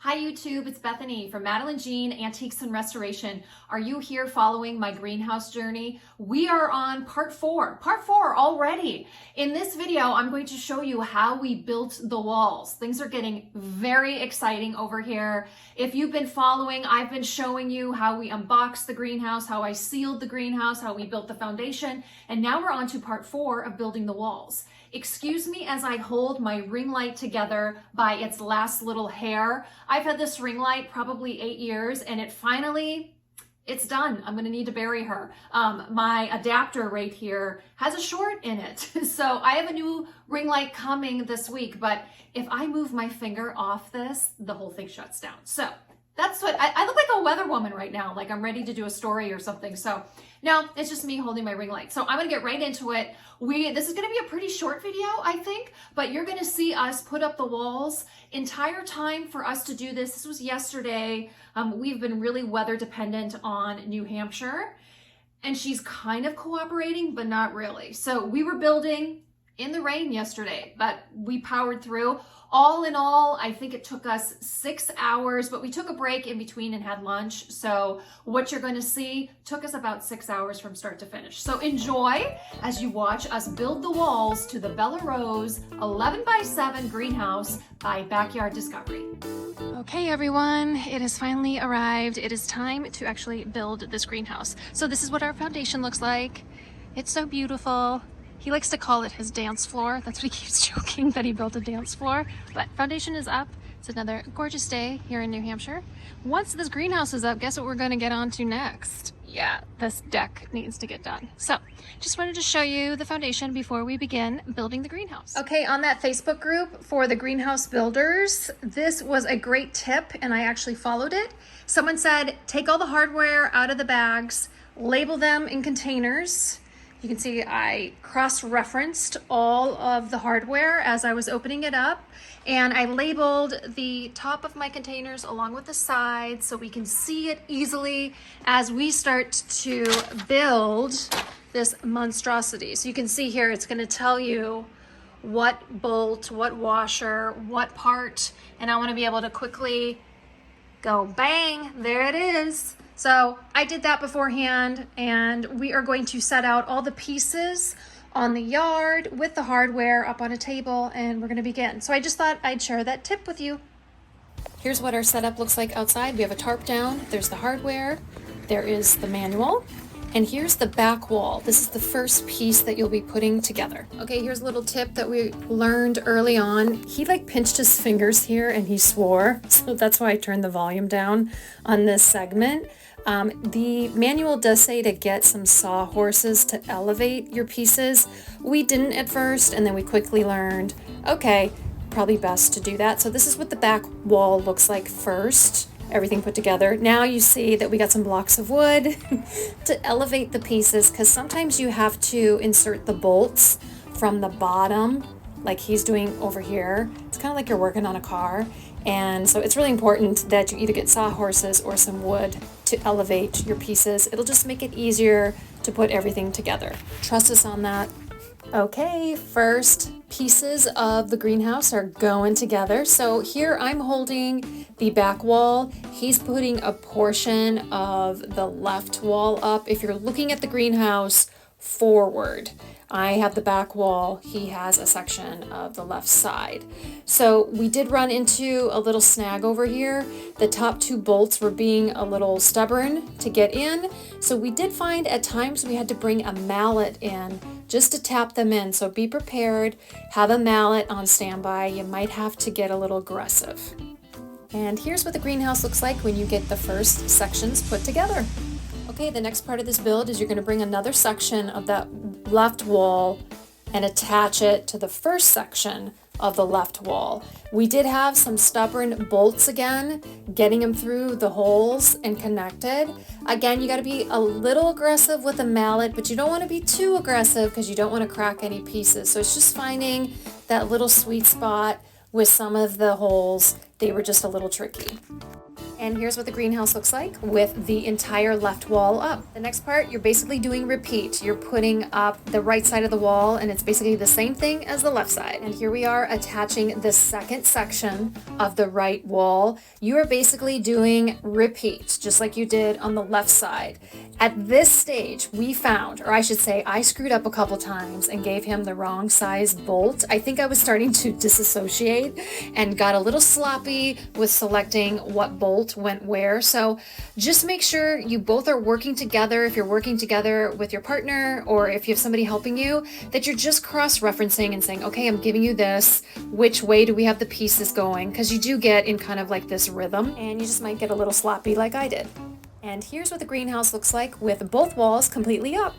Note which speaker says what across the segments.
Speaker 1: Hi YouTube, it's Bethany from Madeline Jean Antiques and Restoration. Are you here following my greenhouse journey? We are on part four already. In this video, I'm going to show you how we built the walls. Things are getting very exciting over here. If you've been following, I've been showing you how we unboxed the greenhouse, how I sealed the greenhouse, how we built the foundation, and now we're on to part 4 of building the walls. Excuse me as I hold my ring light together by its last little hair. I've had this ring light probably 8 years and it's done. I'm gonna need to bury her. My adapter right here has a short in it. So I have a new ring light coming this week, but if I move my finger off this, the whole thing shuts down. So that's what, I look like a weather woman right now, like I'm ready to do a story or something. So no, it's just me holding my ring light. So I'm gonna get right into it. This is gonna be a pretty short video, I think, but you're gonna see us put up the walls. Entire time for us to do this was yesterday. We've been really weather dependent on New Hampshire, and she's kind of cooperating, but not really. So we were building in the rain yesterday, but we powered through. All in all, I think it took us 6 hours, but we took a break in between and had lunch. So what you're going to see took us about 6 hours from start to finish. So enjoy as you watch us build the walls to the Bellerose 11x7 greenhouse by Backyard Discovery. Okay everyone, it has finally arrived. It is time to actually build this greenhouse. So this is what our foundation looks like. It's so beautiful. He likes to call it his dance floor. That's what he keeps joking, that he built a dance floor. But foundation is up. It's another gorgeous day here in New Hampshire. Once this greenhouse is up, guess what we're going to get on to next? Yeah, this deck needs to get done. So just wanted to show you the foundation before we begin building the greenhouse. Okay, on that Facebook group for the greenhouse builders, this was a great tip and I actually followed it. Someone said, take all the hardware out of the bags, label them in containers. You can see I cross-referenced all of the hardware as I was opening it up, and I labeled the top of my containers along with the sides so we can see it easily as we start to build this monstrosity. So you can see here it's going to tell you what bolt, what washer, what part, and I want to be able to quickly go bang, there it is. So I did that beforehand, and we are going to set out all the pieces on the yard with the hardware up on a table, and we're going to begin. So I just thought I'd share that tip with you. Here's what our setup looks like outside. We have a tarp down, there's the hardware, there is the manual, and here's the back wall. This is the first piece that you'll be putting together. Okay, here's a little tip that we learned early on. He pinched his fingers here and he swore, so that's why I turned the volume down on this segment. The manual does say to get some sawhorses to elevate your pieces. We didn't at first, and then we quickly learned, okay, probably best to do that. So this is what the back wall looks like first, everything put together. Now you see that we got some blocks of wood to elevate the pieces, because sometimes you have to insert the bolts from the bottom, like he's doing over here. It's kind of like you're working on a car. And so it's really important that you either get sawhorses or some wood to elevate your pieces. It'll just make it easier to put everything together. Trust us on that. Okay, first pieces of the greenhouse are going together. So here I'm holding the back wall. He's putting a portion of the left wall up. If you're looking at the greenhouse forward, I have the back wall, he has a section of the left side. So we did run into a little snag over here. The top 2 bolts were being a little stubborn to get in. So we did find at times we had to bring a mallet in just to tap them in. So be prepared, have a mallet on standby. You might have to get a little aggressive. And here's what the greenhouse looks like when you get the first sections put together. Okay, the next part of this build is you're going to bring another section of that left wall and attach it to the first section of the left wall. We did have some stubborn bolts again, getting them through the holes and connected. Again, you got to be a little aggressive with a mallet, but you don't want to be too aggressive because you don't want to crack any pieces. So it's just finding that little sweet spot with some of the holes. They were just a little tricky. And here's what the greenhouse looks like with the entire left wall up. The next part, you're basically doing repeat. You're putting up the right side of the wall, and it's basically the same thing as the left side. And here we are attaching the second section of the right wall. You are basically doing repeat, just like you did on the left side. At this stage, we found, or I should say, I screwed up a couple times and gave him the wrong size bolt. I think I was starting to disassociate and got a little sloppy with selecting what bolt went where. So just make sure you both are working together. If you're working together with your partner or if you have somebody helping you, that you're just cross-referencing and saying, okay, I'm giving you this. Which way do we have the pieces going? Because you do get in kind of like this rhythm and you just might get a little sloppy like I did. And here's what the greenhouse looks like with both walls completely up.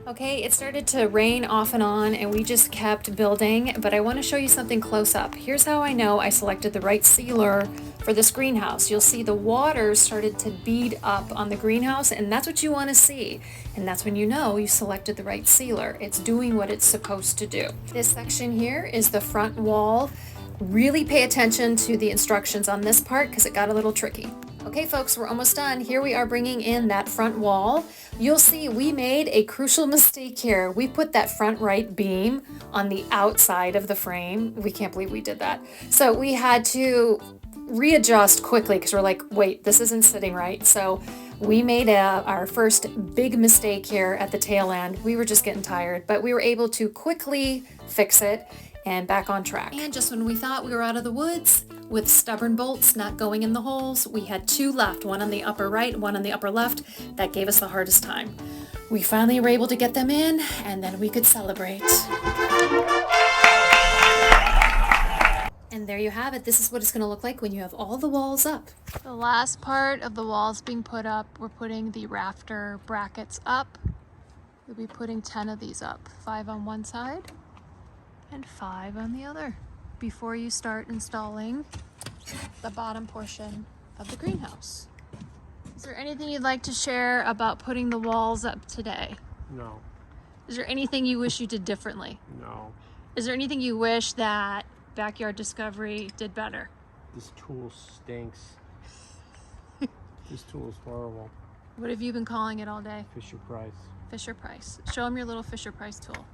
Speaker 1: Okay, it started to rain off and on and we just kept building, but I want to show you something close up. Here's how I know I selected the right sealer for this greenhouse. You'll see the water started to bead up on the greenhouse, and that's what you want to see. And that's when you know you selected the right sealer. It's doing what it's supposed to do. This section here is the front wall. Really pay attention to the instructions on this part because it got a little tricky. Okay, folks, we're almost done. Here we are bringing in that front wall. You'll see we made a crucial mistake here. We put that front right beam on the outside of the frame. We can't believe we did that. So we had to readjust quickly because we're like, wait, this isn't sitting right. So we made our first big mistake here at the tail end. We were just getting tired, but we were able to quickly fix it and back on track. And just when we thought we were out of the woods, with stubborn bolts not going in the holes, we had two left, one on the upper right, one on the upper left. That gave us the hardest time. We finally were able to get them in, and then we could celebrate. And there you have it. This is what it's going to look like when you have all the walls up. The last part of the walls being put up, we're putting the rafter brackets up. We'll be putting 10 of these up, 5 on one side and 5 on the other, before you start installing the bottom portion of the greenhouse. Is there anything you'd like to share about putting the walls up today?
Speaker 2: No.
Speaker 1: Is there anything you wish you did differently?
Speaker 2: No.
Speaker 1: Is there anything you wish that Backyard Discovery did better?
Speaker 2: This tool stinks. This tool is horrible.
Speaker 1: What have you been calling it all day?
Speaker 2: Fisher Price.
Speaker 1: Fisher Price. Show them your little Fisher Price tool.